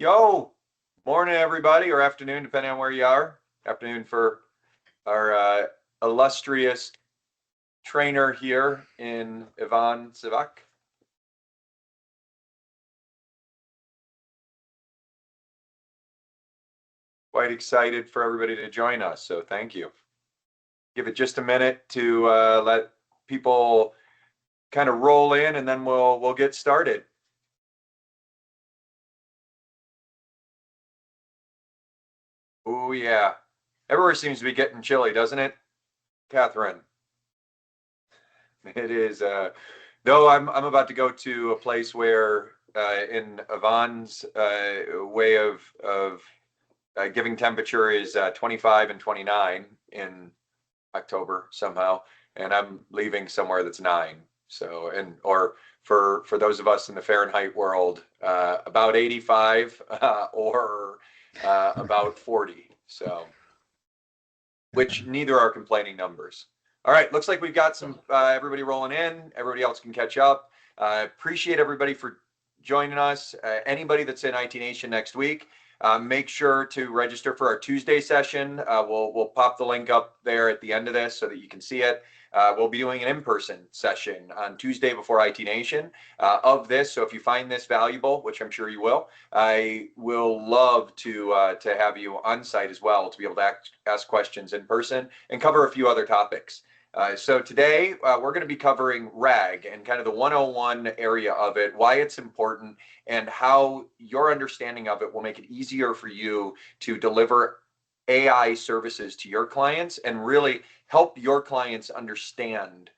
Yo, morning everybody, or afternoon, depending on where you are. Afternoon for our illustrious trainer here in Ivan Sivak. Quite excited for everybody to join us, so thank you. Give it just a minute to let people kind of roll in, and then we'll get started. Oh yeah, everywhere seems to be getting chilly, doesn't it, Catherine? It is. Though I'm about to go to a place where, in Yvonne's way of giving temperature is 25 and 29 in October somehow, and I'm leaving somewhere that's 9. So, and or for those of us in the Fahrenheit world, about 85 or about 40. So, which neither are complaining numbers. All right, looks like we've got some everybody rolling in. Everybody else can catch up. Appreciate everybody for joining us. Anybody that's in IT Nation next week, make sure to register for our Tuesday session. We'll pop the link up there at the end of this so that you can see it. We'll be doing an in-person session on Tuesday before IT Nation of this. So if you find this valuable, which I'm sure you will, I will love to have you on site as well to be able to ask questions in person and cover a few other topics. So today we're going to be covering RAG and kind of the 101 area of it, why it's important, and how your understanding of it will make it easier for you to deliver AI services to your clients and really help your clients understand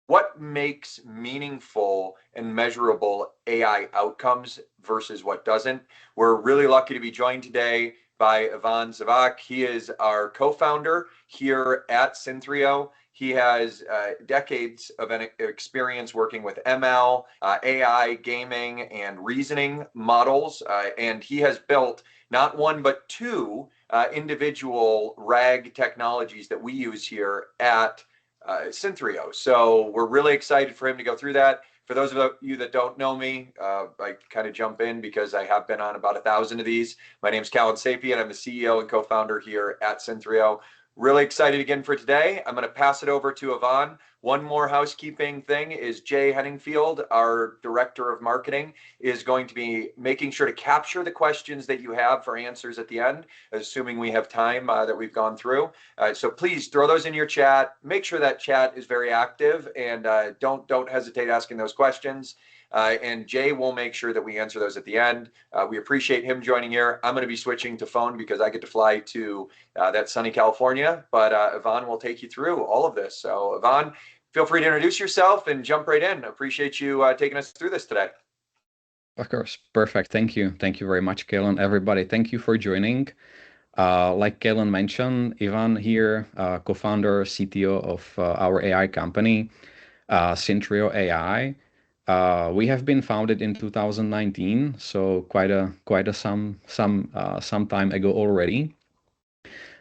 what makes meaningful and measurable AI outcomes versus what doesn't. We're really lucky to be joined today by Ivan Zavak. He is our co-founder here at Synthreo. He has decades of experience working with ML, AI, gaming, and reasoning models, and he has built not one but two individual RAG technologies that we use here at Synthreo. So we're really excited for him to go through that. For those of you that don't know me, I kind of jump in because I have been on about 1,000 of these. My name is Callan Sapien. I'm the CEO and co-founder here at Synthreo. Really excited again for today. I'm going to pass it over to Yvonne. One more housekeeping thing is Jay Henningfield, our director of marketing, is going to be making sure to capture the questions that you have for answers at the end, assuming we have time that we've gone through. So please throw those in your chat. Make sure that chat is very active, and don't hesitate asking those questions. And Jay will make sure that we answer those at the end. We appreciate him joining here. I'm going to be switching to phone because I get to fly to that sunny California, but Yvonne will take you through all of this. So Yvonne, feel free to introduce yourself and jump right in. Appreciate you taking us through this today. Of course. Perfect. Thank you. Thank you very much, Kalen. Everybody, thank you for joining. Like Kalen mentioned, Ivan here, co-founder, CTO of our AI company, Synthreo AI. We have been founded in 2019, so quite a some time ago already.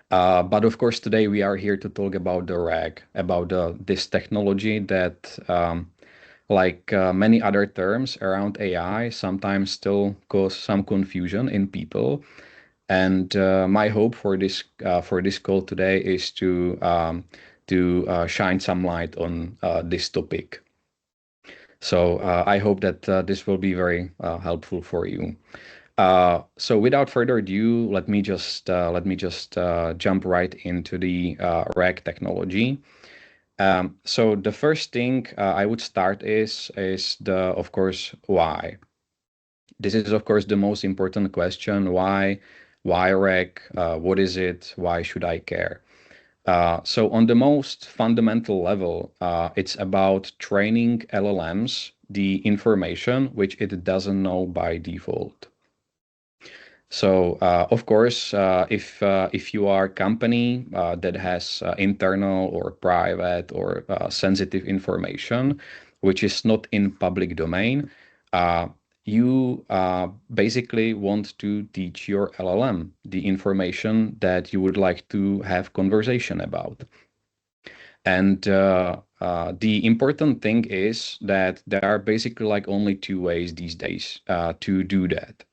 But of course, today we are here to talk about the RAG, about this technology that, like many other terms around AI, sometimes still cause some confusion in people. And my hope for this call today is to shine some light on this topic. So I hope that this will be very helpful for you. So without further ado, let me just jump right into the RAG technology. So the first thing I would start is of course, why. This is of course the most important question. Why RAG? What is it? Why should I care? So on the most fundamental level, it's about training LLMs the information which it doesn't know by default. So of course, if you are a company that has internal or private or sensitive information, which is not in public domain, you basically want to teach your LLM the information that you would like to have conversation about. And the important thing is that there are basically like only two ways these days to do that.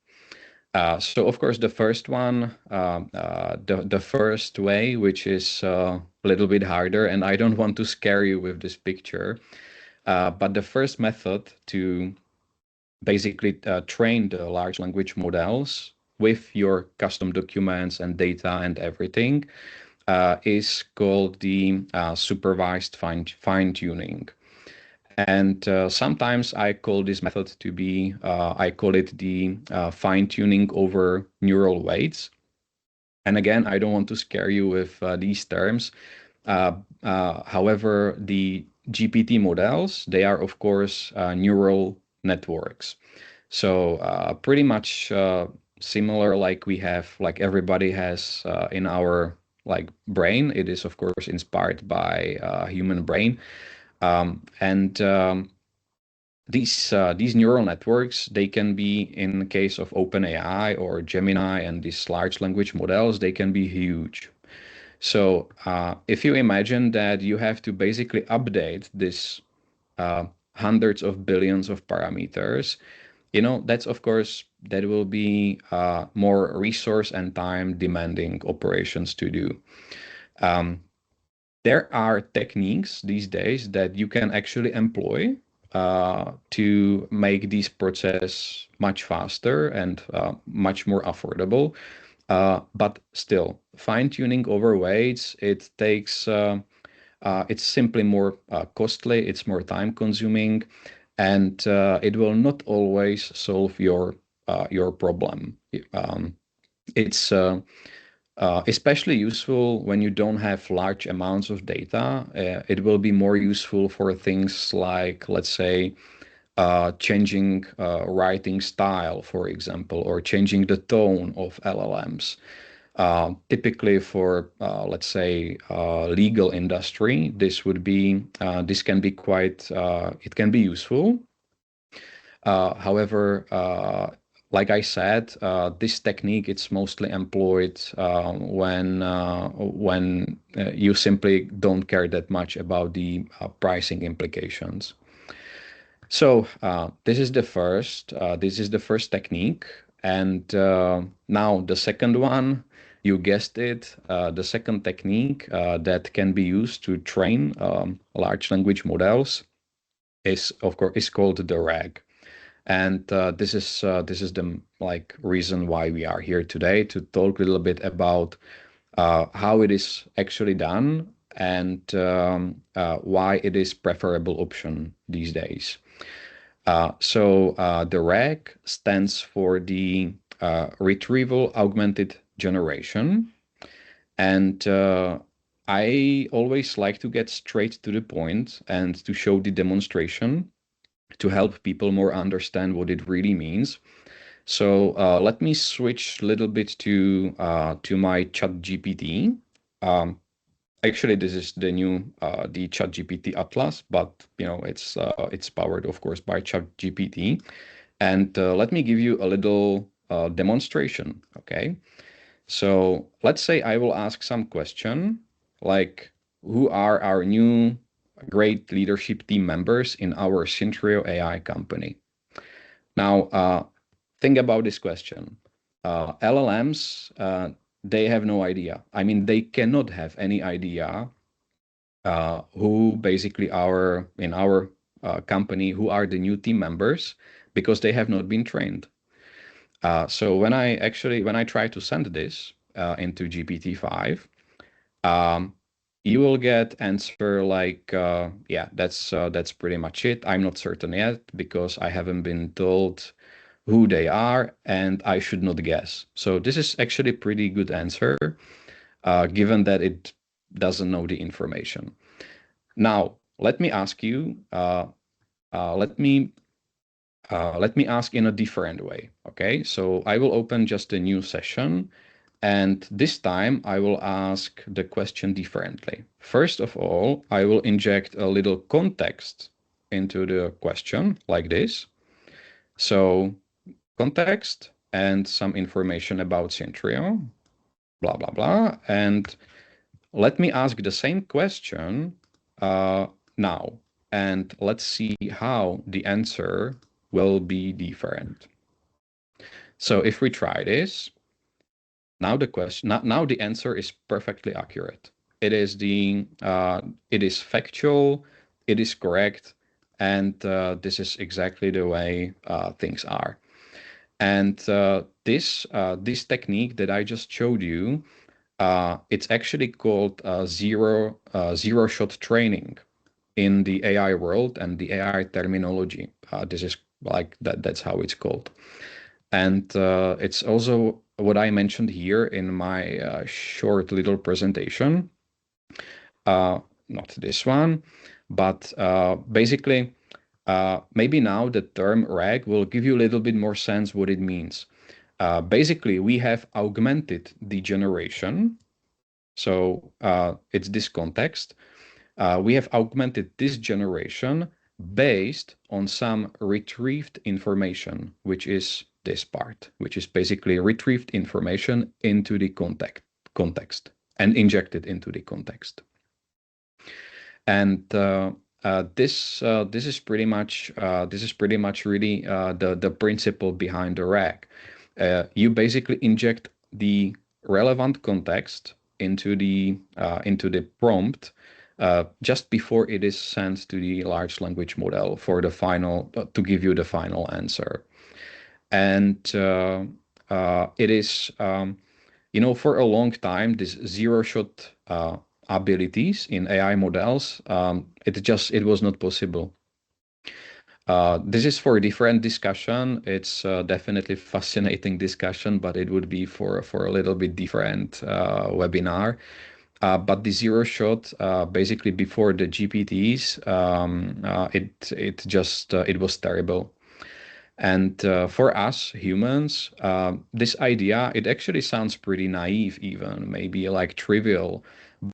So of course, the first one, the first way, which is a little bit harder, and I don't want to scare you with this picture, but the first method to basically train the large language models with your custom documents and data and everything is called the supervised fine-tuning. And sometimes I call this method to be, I call it the fine-tuning over neural weights. And again, I don't want to scare you with these terms. However, the GPT models, they are, of course, neural networks. So pretty much similar like we have, like everybody has in our like brain. It is, of course, inspired by human brain. And these neural networks, they can be, in the case of OpenAI or Gemini and these large language models, they can be huge. So if you imagine that you have to basically update this hundreds of billions of parameters, you know, that's of course, that will be more resource and time demanding operations to do. There are techniques these days that you can actually employ to make this process much faster and much more affordable. But still, fine-tuning over weights, it takes, it's simply more costly, it's more time-consuming, and it will not always solve your problem. It's especially useful when you don't have large amounts of data. It will be more useful for things like, let's say, changing writing style, for example, or changing the tone of LLMs. Typically for, let's say, legal industry, this can be quite, it can be useful. However, like I said, this technique, it's mostly employed when you simply don't care that much about the pricing implications. So this is the first technique. And now the second one, you guessed it, the second technique that can be used to train large language models is, of course, is called the RAG. And this is the like reason why we are here today, to talk a little bit about how it is actually done and why it is preferable option these days. So the RAG stands for the Retrieval-Augmented Generation. And I always like to get straight to the point and to show the demonstration to help people more understand what it really means. So let me switch a little bit to my ChatGPT. Actually, this is the new the ChatGPT Atlas, but you know it's powered, of course, by ChatGPT. And let me give you a little demonstration. Okay, so let's say I will ask some question like, who are our new great leadership team members in our Synthreo AI company? Now, think about this question. LLMs, they have no idea. I mean, they cannot have any idea who basically are in our company, who are the new team members, because they have not been trained. So when I try to send this into GPT-5, you will get answer like, yeah, that's pretty much it. I'm not certain yet because I haven't been told who they are, and I should not guess. So this is actually a pretty good answer, given that it doesn't know the information. Now, let me ask you, let me ask in a different way. Okay, so I will open just a new session, and this time I will ask the question differently. First of all, I will inject a little context into the question like this. So context and some information about Synthreo, blah, blah, blah. And let me ask the same question now, and let's see how the answer will be different. So if we try this, now the answer is perfectly accurate. It is factual, it is correct, and this is exactly the way things are. And this technique that I just showed you, it's actually called zero shot training in the AI world and the AI terminology. This is like that. That's how it's called. And it's also what I mentioned here in my short little presentation. Not this one, but basically, maybe now the term RAG will give you a little bit more sense what it means. Basically, we have augmented degeneration. So it's this context. We have augmented this generation based on some retrieved information, which is this part, which is basically retrieved information into the context and injected into the context. And this is pretty much really the principle behind the RAG. You basically inject the relevant context into the prompt just before it is sent to the large language model for the final to give you the final answer. And it is for a long time this zero shot abilities in AI models, it was not possible. This is for a different discussion. It's definitely fascinating discussion, but it would be for a little bit different webinar. But the zero shot, basically before the GPTs, it was terrible. And for us humans, this idea, it actually sounds pretty naive, even maybe like trivial,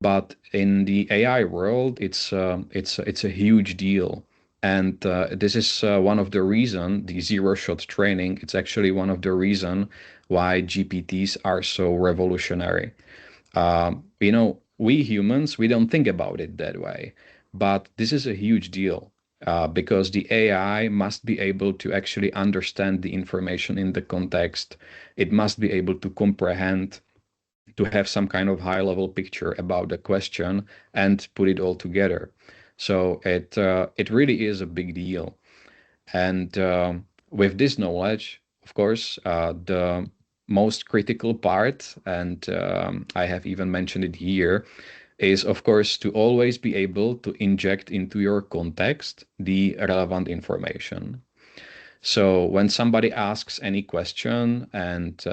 but in the AI world, it's a huge deal. And this is one of the reason the zero shot training. It's actually one of the reason why GPTs are so revolutionary. We humans, we don't think about it that way, but this is a huge deal because the AI must be able to actually understand the information in the context. It must be able to comprehend, to have some kind of high level picture about the question and put it all together. So it really is a big deal. And with this knowledge, of course, the most critical part, and I have even mentioned it here, is of course to always be able to inject into your context the relevant information. So when somebody asks any question and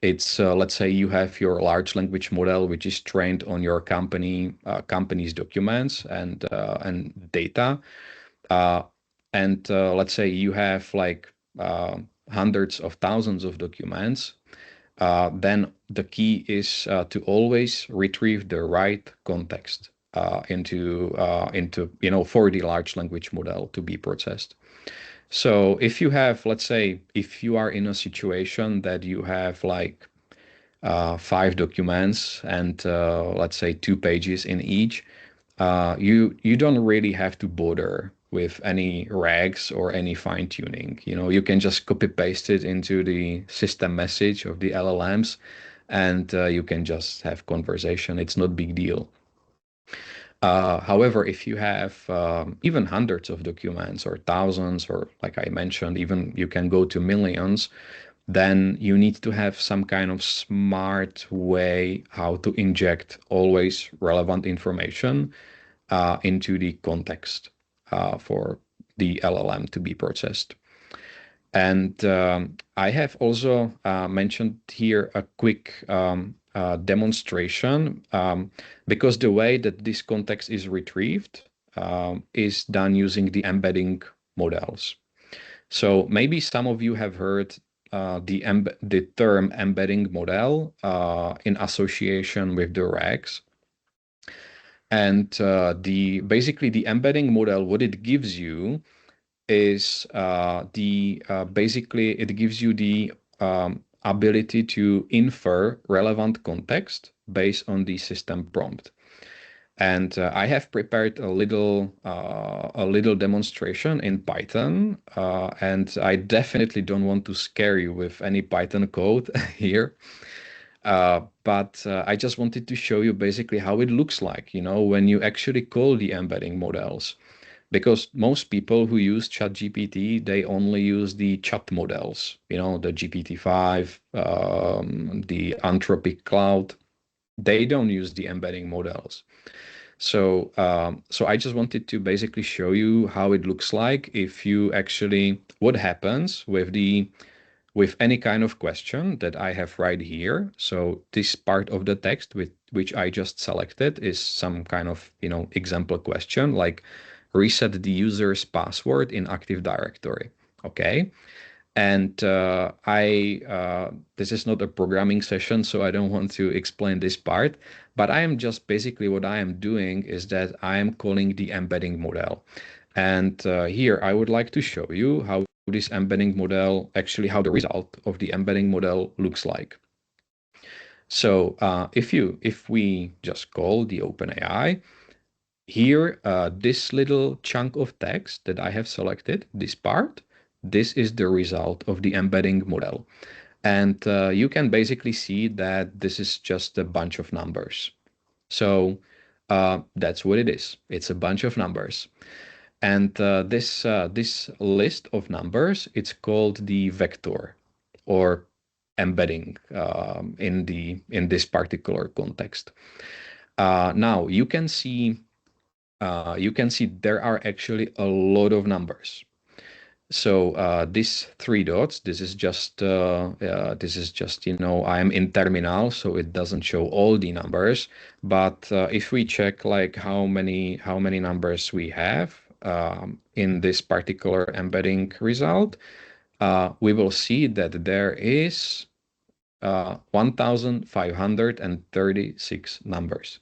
it's let's say you have your large language model which is trained on your company's documents and data, uh, and let's say you have like hundreds of thousands of documents, then the key is to always retrieve the right context into for the large language model to be processed. So if you have, let's say, if you are in a situation that you have like 5 documents and let's say 2 pages in each, you don't really have to bother with any rags or any fine tuning. You can just copy paste it into the system message of the LLMs, and you can just have conversation. It's not big deal. However, if you have even hundreds of documents or thousands, or like I mentioned, even you can go to millions, then you need to have some kind of smart way how to inject always relevant information into the context for the LLM to be processed. And I have also mentioned here a quick demonstration because the way that this context is retrieved is done using the embedding models. So maybe some of you have heard the term embedding model in association with the RAGs. And basically the embedding model, what it gives you is basically it gives you the ability to infer relevant context based on the system prompt. And I have prepared a little demonstration in Python, and I definitely don't want to scare you with any Python code here. But I just wanted to show you basically how it looks like, when you actually call the embedding models. Because most people who use ChatGPT, they only use the chat models, the GPT-5, the Anthropic Cloud. They don't use the embedding models. So I just wanted to basically show you how it looks like if you actually, what happens with any kind of question that I have right here. So this part of the text with which I just selected is some kind of, example question like reset the user's password in Active Directory. Okay. And this is not a programming session, so I don't want to explain this part, but I am just basically what I am doing is that I am calling the embedding model. And here I would like to show you how this embedding model, actually how the result of the embedding model looks like. So if we just call the OpenAI, here, this little chunk of text that I have selected, this part, this is the result of the embedding model. And you can basically see that this is just a bunch of numbers. So that's what it is. It's a bunch of numbers. And this list of numbers, it's called the vector or embedding in this particular context. Now you can see there are actually a lot of numbers. So these three dots, this is just I am in terminal, so it doesn't show all the numbers. But if we check like how many numbers we have in this particular embedding result, we will see that there is 1,536 numbers.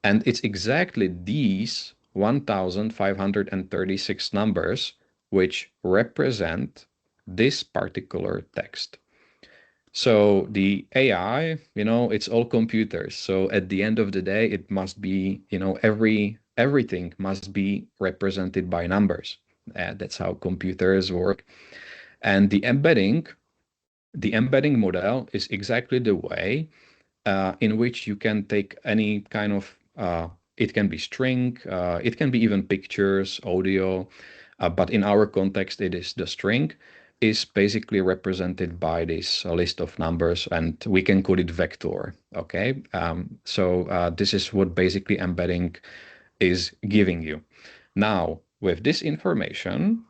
And it's exactly these 1,536 numbers which represent this particular text. So the AI, it's all computers. So at the end of the day, it must be, everything must be represented by numbers. That's how computers work. And the embedding model is exactly the way in which you can take any kind of, it can be string, it can be even pictures, audio, but in our context, it is the string is basically represented by this list of numbers, and we can call it vector. Okay, so this is what basically embedding is giving you. Now, with this information,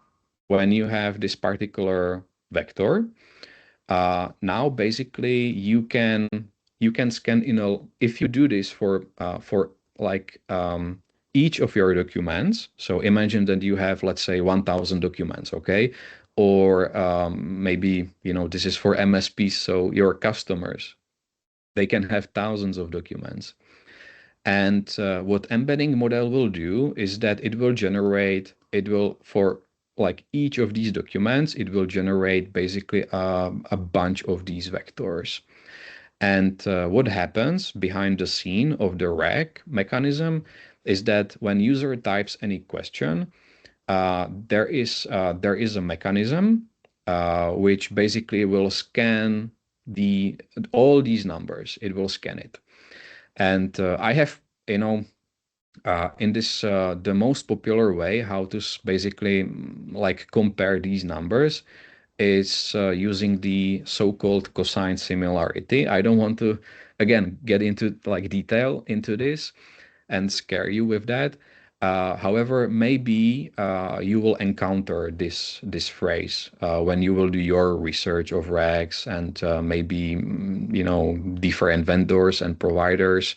when you have this particular vector, now basically you can scan, if you do this for like each of your documents. So imagine that you have, let's say, 1,000 documents, okay? Or maybe, this is for MSPs, so your customers, they can have thousands of documents. And what embedding model will do is that it will, for like each of these documents, it will generate basically a bunch of these vectors. And what happens behind the scene of the RAG mechanism is that when user types any question, there is a mechanism which basically will scan all these numbers. It will scan it. And I have, in this, the most popular way how to basically like compare these numbers is using the so-called cosine similarity. I don't want to, again, get into like detail into this and scare you with that. However, maybe you will encounter this phrase when you will do your research of RAGs and maybe different vendors and providers.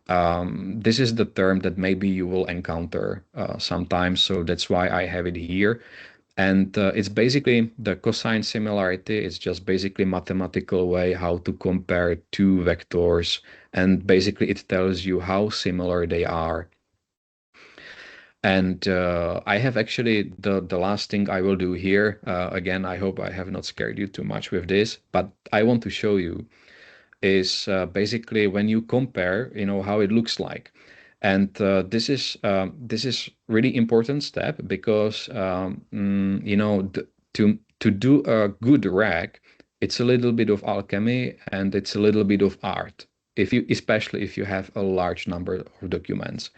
This is the term that maybe you will encounter sometimes, so that's why I have it here. And it's basically the cosine similarity. It's just basically mathematical way how to compare two vectors, and basically it tells you how similar they are. And I have actually the last thing I will do here. Again, I hope I have not scared you too much with this, but I want to show you is basically when you compare, how it looks like. And this is really important step because to do a good RAG, it's a little bit of alchemy and it's a little bit of art. Especially if you have a large number of documents.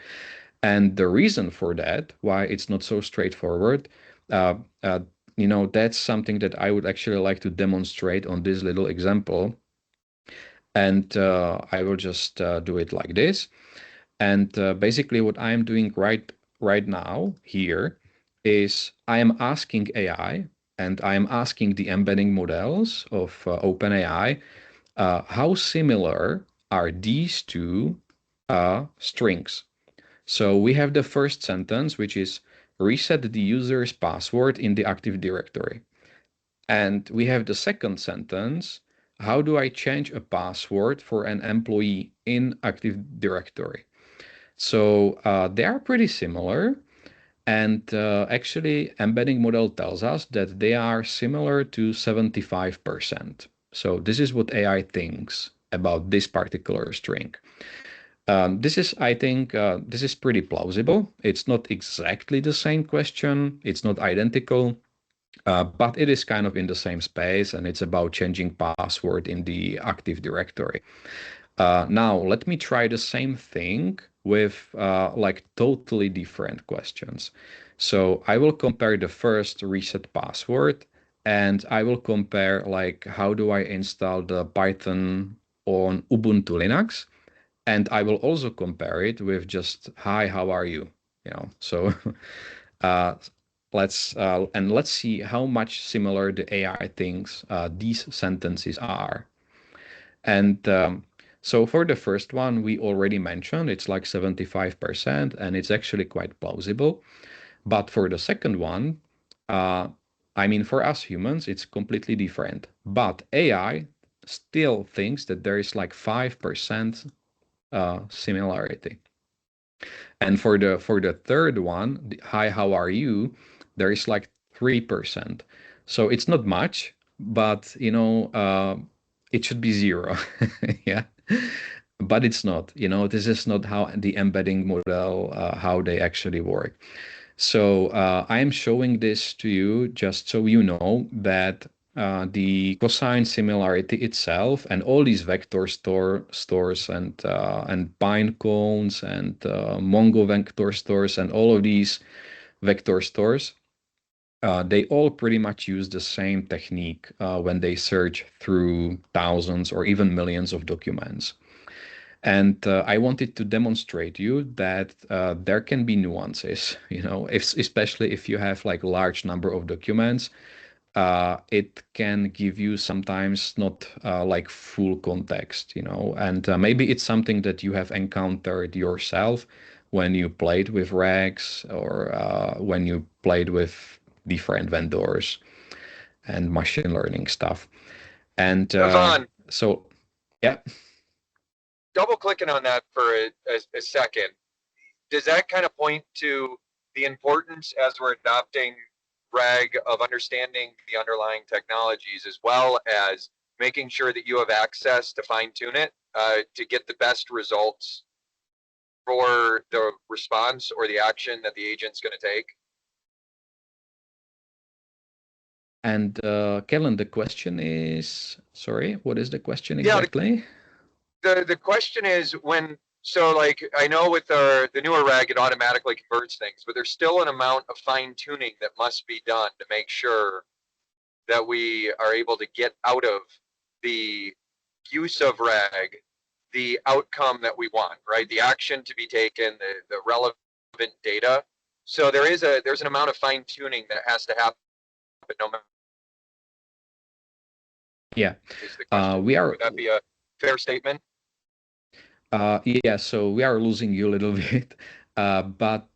And the reason for that, why it's not so straightforward, uh, uh, that's something that I would actually like to demonstrate on this little example. And I will just do it like this. And basically what I'm doing right now here is I am asking AI and I am asking the embedding models of OpenAI, how similar are these two strings? So we have the first sentence, which is reset the user's password in the Active Directory. And we have the second sentence, how do I change a password for an employee in Active Directory? So they are pretty similar. And actually, embedding model tells us that they are similar to 75%. So this is what AI thinks about this particular string. I think, this is pretty plausible. It's not exactly the same question. It's not identical, but it is kind of in the same space, and it's about changing password in the Active Directory. Now, let me try the same thing with like totally different questions. So I will compare the first reset password, and I will compare like how do I install the Python on Ubuntu Linux, and I will also compare it with just hi, how are you? So uh, let's see how much similar the AI thinks these sentences are. And so for the first one, we already mentioned it's like 75%, and it's actually quite plausible. But for the second one, uh, I mean, for us humans, it's completely different. But AI still thinks that there is like 5% similarity. And for the third one, hi, how are you? There is like 3%. So it's not much, but it should be zero. Yeah. But it's not. This is not how the embedding model, how they actually work. So I am showing this to you just so you know that the cosine similarity itself and all these vector stores and pine cones and Mongo vector stores and all of these vector stores, they all pretty much use the same technique when they search through thousands or even millions of documents. And I wanted to demonstrate you that there can be nuances, especially if you have like large number of documents, it can give you sometimes not like full context, and maybe it's something that you have encountered yourself when you played with rags or when you played with different vendors and machine learning stuff. And Yvonne, so, yeah. double clicking on that for a second, does that kind of point to the importance as we're adopting RAG of understanding the underlying technologies as well as making sure that you have access to fine tune it to get the best results for the response or the action that the agent's going to take? And Kellen, the question is, sorry, what is the question Yeah, exactly? the question is like I know with the newer RAG it automatically converts things, but there's still an amount of fine tuning that must be done to make sure that we are able to get out of the use of RAG the outcome that we want, right? The action to be taken, the relevant data. So there's an amount of fine tuning that has to happen no matter Yeah, is the question. we are. Would that be a fair statement? Yeah, so we are losing you a little bit, but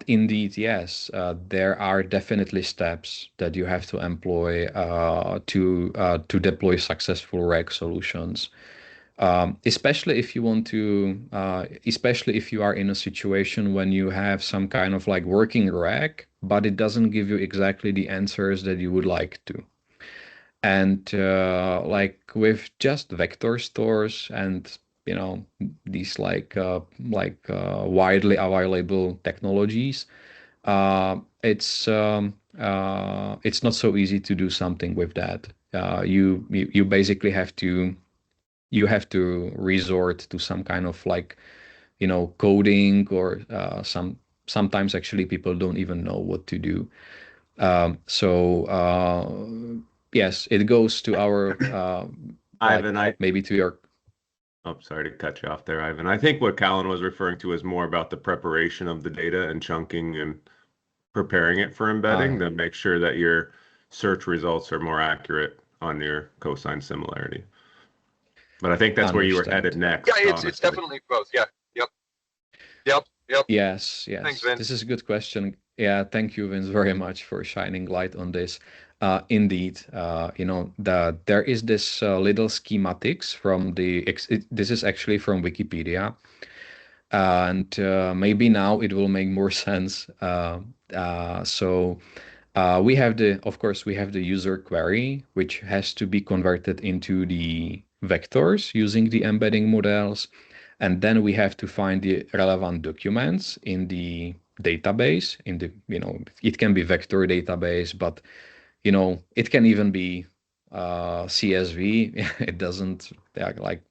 indeed, yes, there are definitely steps that you have to employ to deploy successful RAG solutions. Especially if you want to, especially if you are in a situation when you have some kind of like working RAG, but it doesn't give you exactly the answers that you would like to. And like with just vector stores and these widely available technologies, it's not so easy to do something with that. You basically have to resort to some kind of coding, or sometimes actually people don't even know what to do. So yes, it goes to our Ivan, maybe to your. oh, sorry to cut you off there, Ivan. I think what Callan was referring to is more about the preparation of the data and chunking and preparing it for embedding to make sure that your search results are more accurate on your cosine similarity. But I think that's where you were headed next. Yeah, it's definitely both. Yeah. Yep. Yes. Thanks, Vince. This is a good question. Yeah, thank you, Vince, very much for shining light on this. Indeed, there is this little schematics from this is actually from Wikipedia, and maybe now it will make more sense. So of course, we have the user query, which has to be converted into the vectors using the embedding models. And then we have to find the relevant documents in the database, it can be vector database, but, it can even be CSV. It doesn't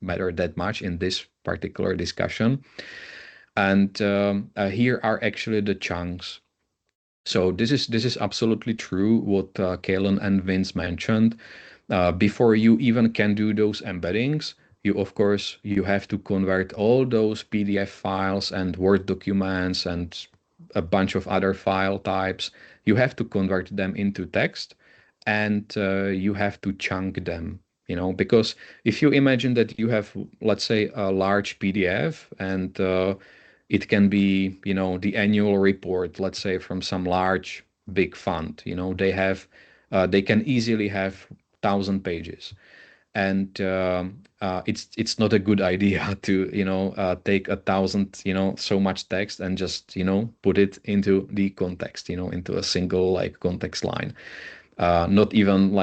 matter that much in this particular discussion. And here are actually the chunks. So this is absolutely true what Kalen and Vince mentioned. Before you even can do those embeddings, you have to convert all those PDF files and Word documents and a bunch of other file types. You have to convert them into text, and you have to chunk them. Because if you imagine that you have, let's say, a large PDF, and it can be, the annual report, let's say, from some large big fund. They can easily have 1,000 pages, and it's not a good idea to take 1,000 so much text and just put it into the context, into a single context line. Not even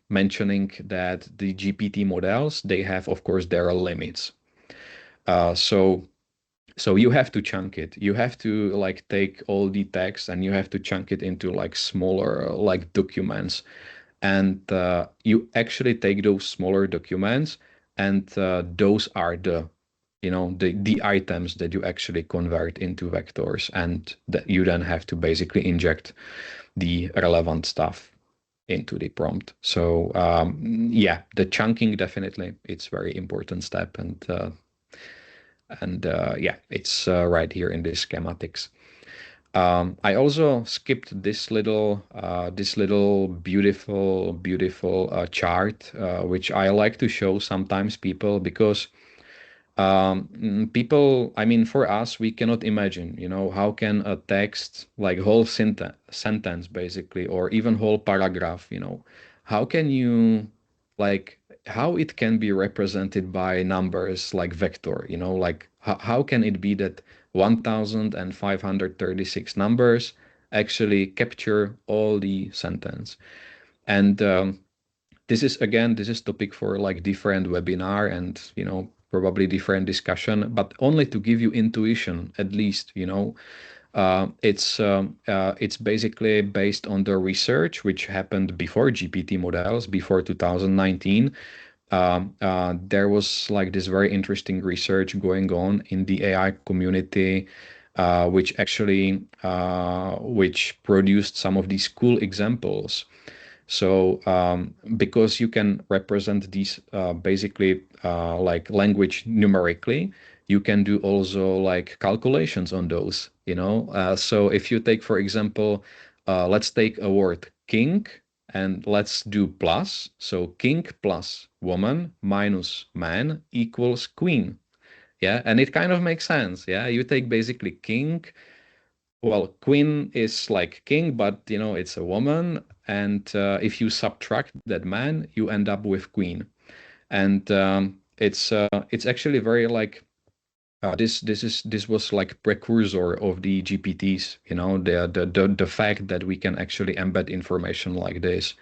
mentioning that the GPT models, they have, of course, there are limits. So you have to chunk it. You have to take all the text and you have to chunk it into smaller documents. And you actually take those smaller documents, and those are the items that you actually convert into vectors, and that you then have to basically inject the relevant stuff into the prompt. So yeah, the chunking, definitely, it's very important step, and yeah, it's right here in the schematics. I also skipped this little beautiful chart, which I like to show sometimes people, because people, I mean, for us, we cannot imagine, how can a text, whole sentence basically, or even whole paragraph, how can you, how it can be represented by numbers like vector, how can it be that 1,536 numbers actually capture all the sentence? And this is topic for different webinar, and probably different discussion, but only to give you intuition, at least, it's basically based on the research which happened before GPT models, before 2019. There was this very interesting research going on in the AI community, which actually which produced some of these cool examples. So because you can represent these basically language numerically, you can do also calculations on those, so if you take, for example, let's take a word king, and let's do plus. So king plus woman minus man equals queen. Yeah, and it kind of makes sense. Yeah, you take basically king. Well, queen is like king, but it's a woman, and if you subtract that man, you end up with queen. And it's actually very this was precursor of the GPTs, the fact that we can actually embed information like this.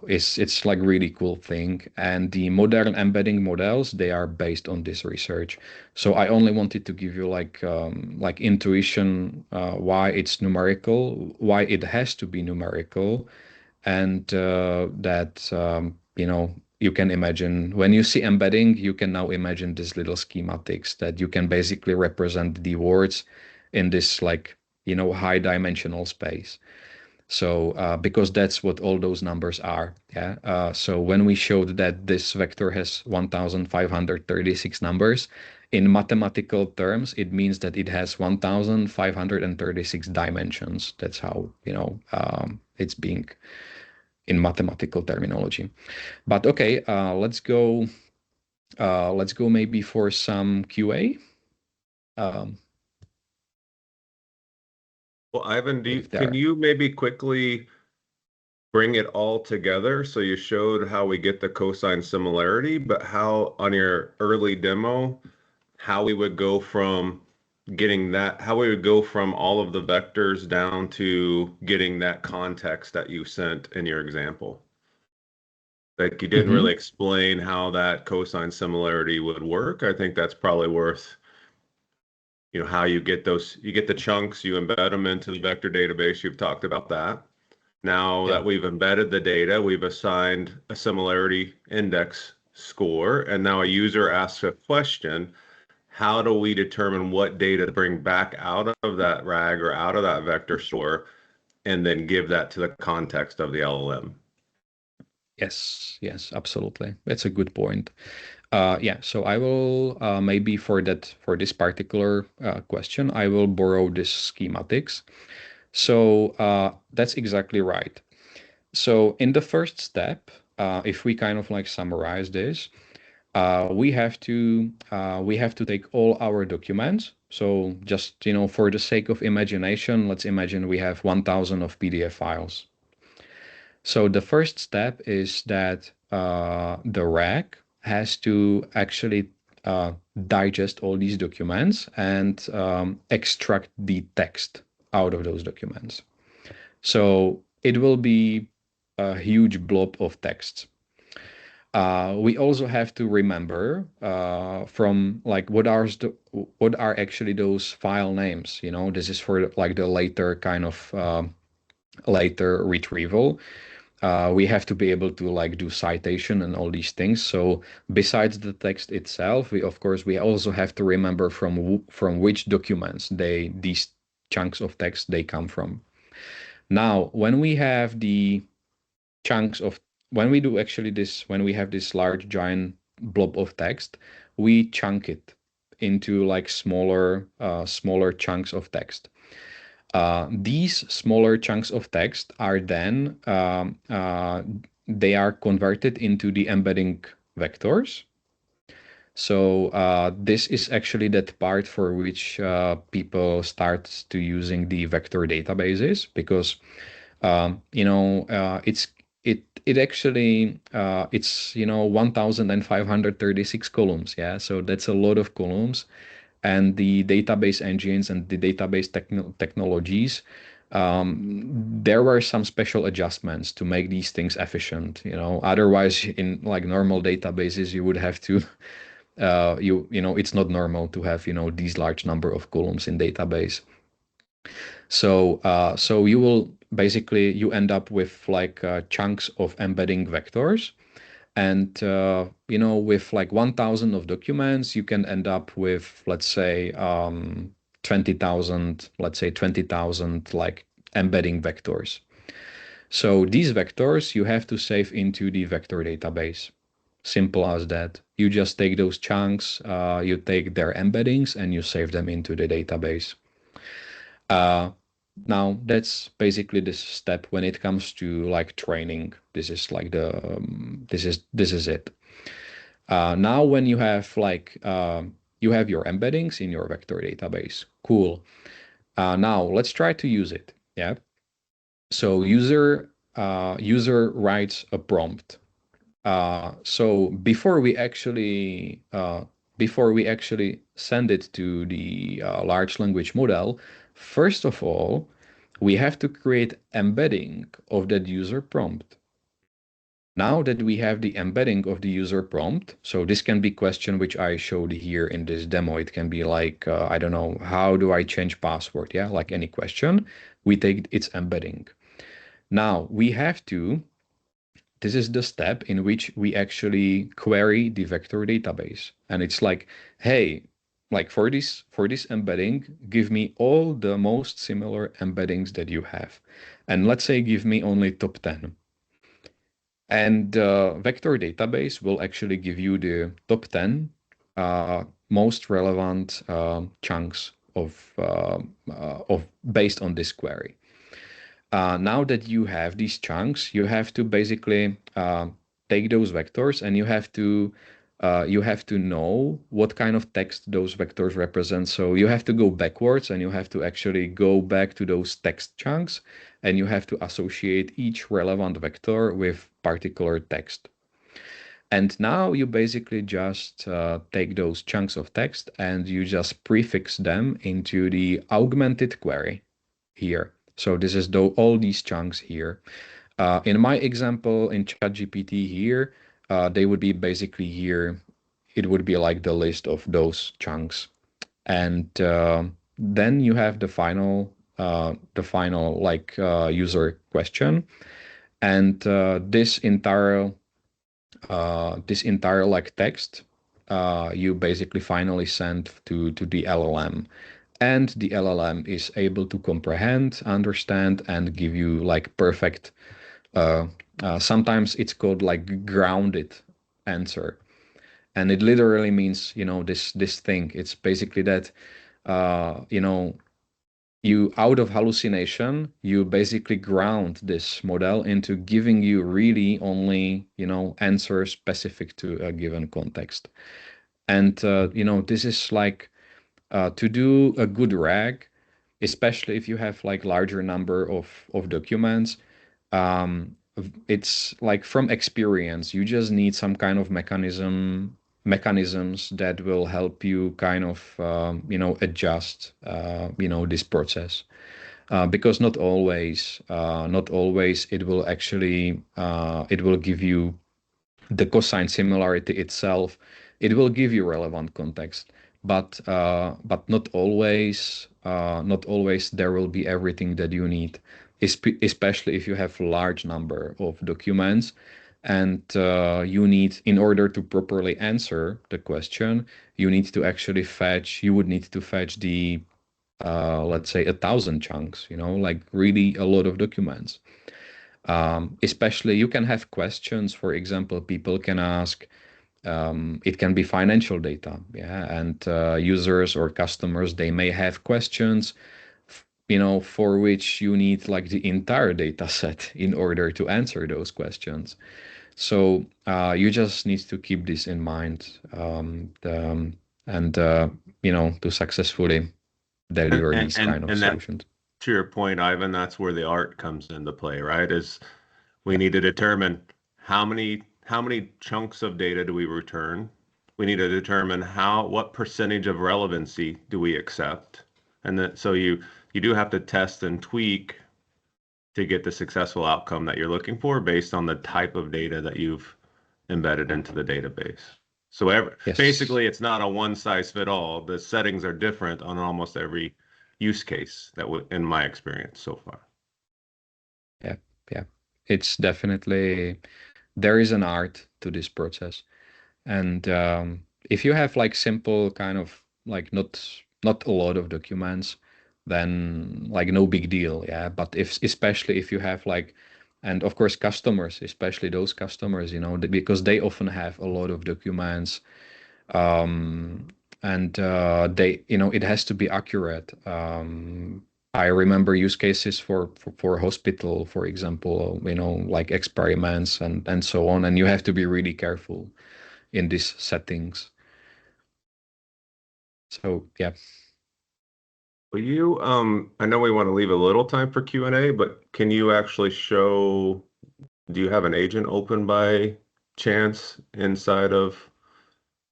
It's like really cool thing. And the modern embedding models, they are based on this research. So I only wanted to give you like intuition why it's numerical, why it has to be numerical, and that you can imagine when you see embedding, you can now imagine these little schematics that you can basically represent the words in this like high dimensional space. So because that's what all those numbers are. Yeah. So when we showed that this vector has 1536 numbers, in mathematical terms, it means that it has 1536 dimensions. That's how it's being in mathematical terminology. But okay, let's go. Let's go maybe for some QA. Well, Ivan, If can there. you maybe quickly bring it all together? So you showed how we get the cosine similarity, but how on your early demo, how we would go from how we would go from all of the vectors down to getting that context that you sent in your example. Like you didn't really explain how that cosine similarity would work. I think that's probably worth, how you get the chunks, you embed them into the vector database. You've talked about that. Now Yeah. that we've embedded the data, we've assigned a similarity index score, and now a user asks a question. How do we determine what data to bring back out of that RAG or out of that vector store and then give that to the context of the LLM? Yes, absolutely. That's a good point. Yeah, so I will maybe for this particular question, I will borrow this schematics. So that's exactly right. So in the first step, if we kind of like summarize this, we have to take all our documents. So just for the sake of imagination, let's imagine we have 1,000 of PDF files. So the first step is that the RAG has to actually digest all these documents and extract the text out of those documents. So it will be a huge blob of text. We also have to remember from like what are actually those file names. This is for like the later kind of later retrieval. We have to be able to like do citation and all these things. So besides the text itself, we also have to remember from which documents these chunks of text they come from. Now, when we have the chunks of when we do actually this, when we have this large giant blob of text, we chunk it into like smaller chunks of text. These smaller chunks of text are then they are converted into the embedding vectors. So this is actually that part for which people start to using the vector databases because it actually it's 1536 columns. Yeah, so that's a lot of columns, and the database engines and the database technologies, there were some special adjustments to make these things efficient. Otherwise, in like normal databases, you would have to, it's not normal to have these large number of columns in database. So you will basically you end up with like chunks of embedding vectors. And with like 1,000 of documents, you can end up with, let's say, 20,000 like embedding vectors. So these vectors you have to save into the vector database. Simple as that. You just take those chunks, you take their embeddings, and you save them into the database. Now that's basically this step when it comes to like training. This is like this is it. Now when you have like you have your embeddings in your vector database, cool. Now let's try to use it. Yeah. So user writes a prompt. So before we actually send it to the large language model, first of all, we have to create embedding of that user prompt. Now that we have the embedding of the user prompt, so this can be question which I showed here in this demo. It can be like, I don't know, how do I change password? Yeah, like any question, we take its embedding. Now we have to, this is the step in which we actually query the vector database. And it's like, hey, like for this embedding, give me all the most similar embeddings that you have. And let's say give me only top 10. And the vector database will actually give you the top 10 most relevant chunks of based on this query. Now that you have these chunks, you have to basically take those vectors and you have to know what kind of text those vectors represent. So you have to go backwards and you have to actually go back to those text chunks and you have to associate each relevant vector with particular text. And now you basically just take those chunks of text and you just prefix them into the augmented query here. So this is all these chunks here. In my example in ChatGPT here, they would be basically here. It would be like the list of those chunks. And then you have the final like user question. And this entire like text, you basically finally send to the LLM. And the LLM is able to comprehend, understand, and give you like perfect, sometimes it's called like grounded answer. And it literally means, this thing. It's basically that, you out of hallucination, you basically ground this model into giving you really only, answers specific to a given context. And, this is like, to do a good RAG, especially if you have like larger number of documents, it's like from experience, you just need some kind of mechanisms that will help you kind of, adjust, this process. Because not always it will actually, it will give you the cosine similarity itself. It will give you relevant context, but not always there will be everything that you need, especially if you have large number of documents and you need, in order to properly answer the question, you need to actually fetch, you would need to fetch the let's say 1,000 chunks, like really a lot of documents. Especially you can have questions, for example, people can ask, it can be financial data, yeah, and users or customers, they may have questions, for which you need like the entire data set in order to answer those questions. So you just need to keep this in mind, and to successfully deliver these kind of And that, solutions. to your point, Ivan, that's where the art comes into play, right? Is we need to determine how many chunks of data do we return. We need to determine what percentage of relevancy do we accept. And then so you do have to test and tweak to get the successful outcome that you're looking for based on the type of data that you've embedded into the database. So Yes. basically, it's not a one size fit all. The settings are different on almost every use case in my experience so far. Yeah. It's definitely, there is an art to this process. And if you have like simple kind of like not a lot of documents, then like no big deal, yeah. But especially if you have like, and of course customers, especially those customers, because they often have a lot of documents, and they, it has to be accurate. I remember use cases for hospital, for example, like experiments and so on, and you have to be really careful in these settings. So yeah. I know we want to leave a little time for Q&A, but can you actually show, do you have an agent open by chance inside of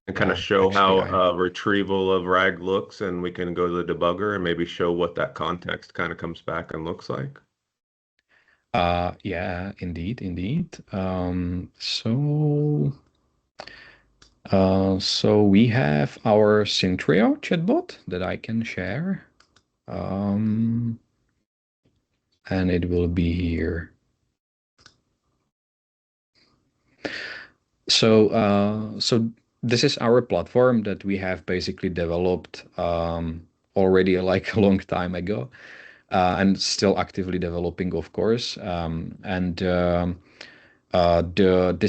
And kind of Yeah, show actually, how retrieval of RAG looks, and we can go to the debugger and maybe show what that context kind of comes back and looks like. yeah, indeed. So we have our Synthreo chatbot that I can share. And it will be here. So this is our platform that we have basically developed already like a long time ago, and still actively developing, of course. This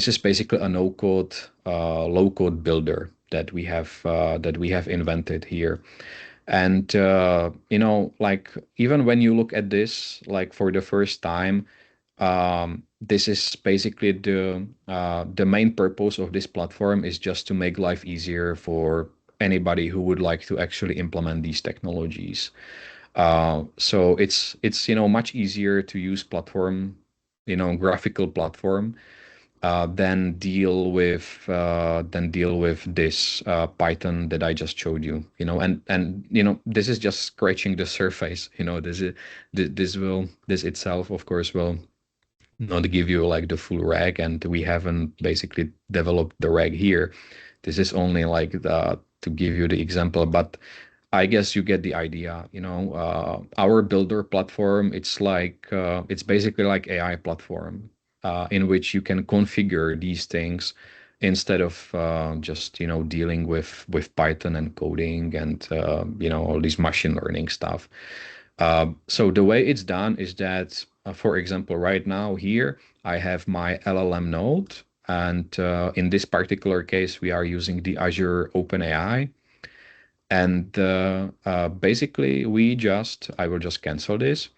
is basically a no-code, low-code builder that we have invented here. And like even when you look at this, like for the first time, this is basically the main purpose of this platform is just to make life easier for anybody who would like to actually implement these technologies. So it's much easier to use platform, graphical platform, than deal with this Python that I just showed you. And this is just scratching the surface. This itself, of course, will not give you like the full rag, and we haven't basically developed the rag here. This is only like to give you the example, but I guess you get the idea. Our builder platform, it's basically like AI platform, in which you can configure these things instead of just dealing with Python and coding and all this machine learning stuff. So the way it's done is that, for example, right now here I have my LLM node, and in this particular case we are using the Azure OpenAI. And basically, I will just cancel this.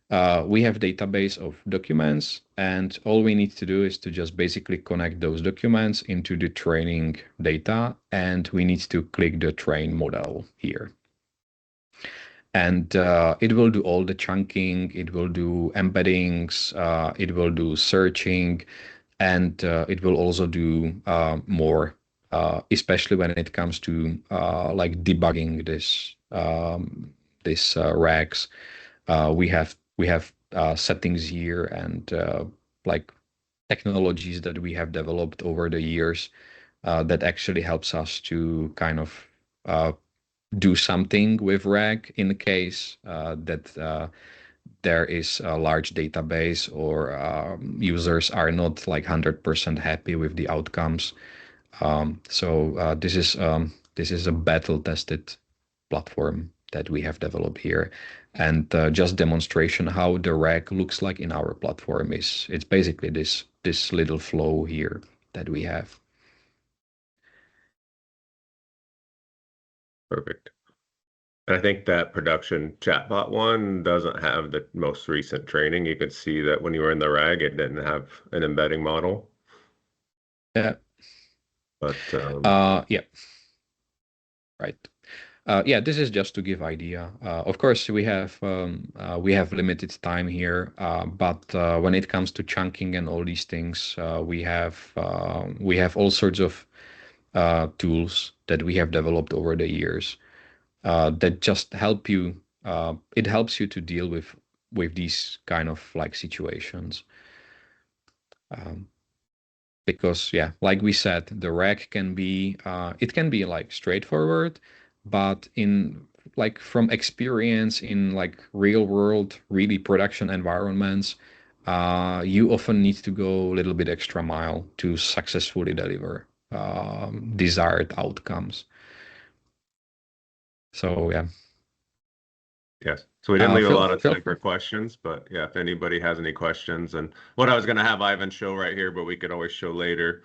We have database of documents, and all we need to do is to just basically connect those documents into the training data, and we need to click the train model here. And it will do all the chunking, it will do embeddings, it will do searching, and it will also do more, especially when it comes to like debugging this rags. We have settings here, and like technologies that we have developed over the years that actually helps us to kind of do something with rag in case that there is a large database, or users are not like 100% happy with the outcomes. So this is a battle tested platform that we have developed here, and just demonstration how the rag looks like in our platform it's basically this little flow here that we have. Perfect. And I think that production chatbot one doesn't have the most recent training. You could see that when you were in the RAG, it didn't have an embedding model. Yeah. But Yeah. Right. Yeah, this is just to give idea. Of course, we have limited time here, but when it comes to chunking and all these things, we have all sorts of tools that we have developed over the years that just help you. It helps you to deal with these kind of like situations. Because yeah, like we said, the rag can be it can be like straightforward, but in like from experience in like real world, really production environments, you often need to go a little bit extra mile to successfully deliver desired outcomes. So yeah. yes. So we didn't leave a lot of Feel time for questions, but yeah, if anybody has any questions, and what I was going to have Ivan show right here, but we could always show later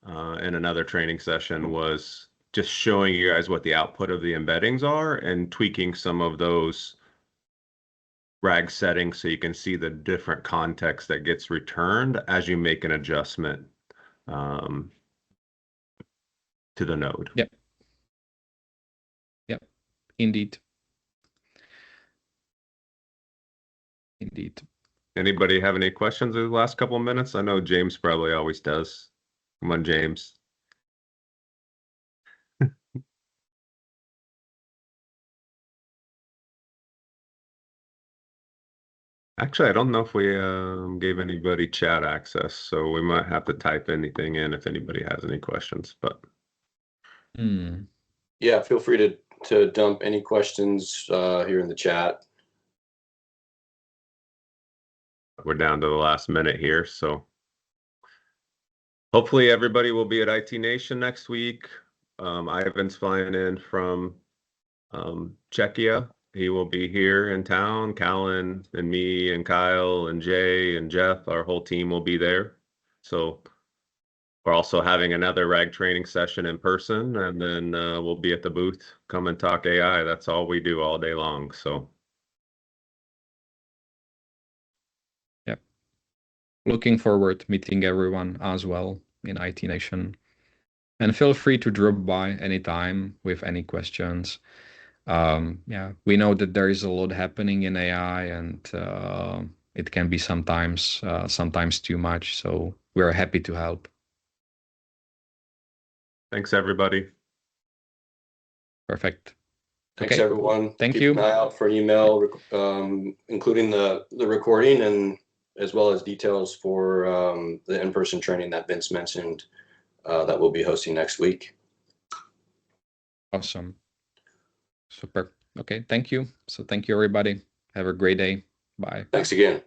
in another training session, was just showing you guys what the output of the embeddings are and tweaking some of those RAG settings so you can see the different context that gets returned as you make an adjustment to the node. Yep. Yep. Indeed. Indeed. Anybody have any questions in the last couple of minutes? I know James probably always does. Come on, James. Actually, I don't know if we gave anybody chat access, so we might have to type anything in if anybody has any questions. But yeah, feel free to dump any questions here in the chat. We're down to the last minute here, so hopefully everybody will be at IT Nation next week. Ivan's flying in from Czechia. He will be here in town. Callan and me and Kyle and Jay and Jeff, our whole team will be there. So we're also having another RAG training session in person, and then we'll be at the booth. Come and talk AI. That's all we do all day long. So yeah, looking forward to meeting everyone as well in IT Nation. And feel free to drop by anytime with any questions. Yeah, we know that there is a lot happening in AI, and it can be sometimes too much. So we're happy to help. thanks, everybody. Perfect. Thanks, Okay. everyone. Thank Keep you. an eye out for an email, including the recording and as well as details for the in-person training that Vince mentioned that we'll be hosting next week. Awesome. Super. Okay. Thank you. So thank you, everybody. Have a great day. Bye. Thanks again.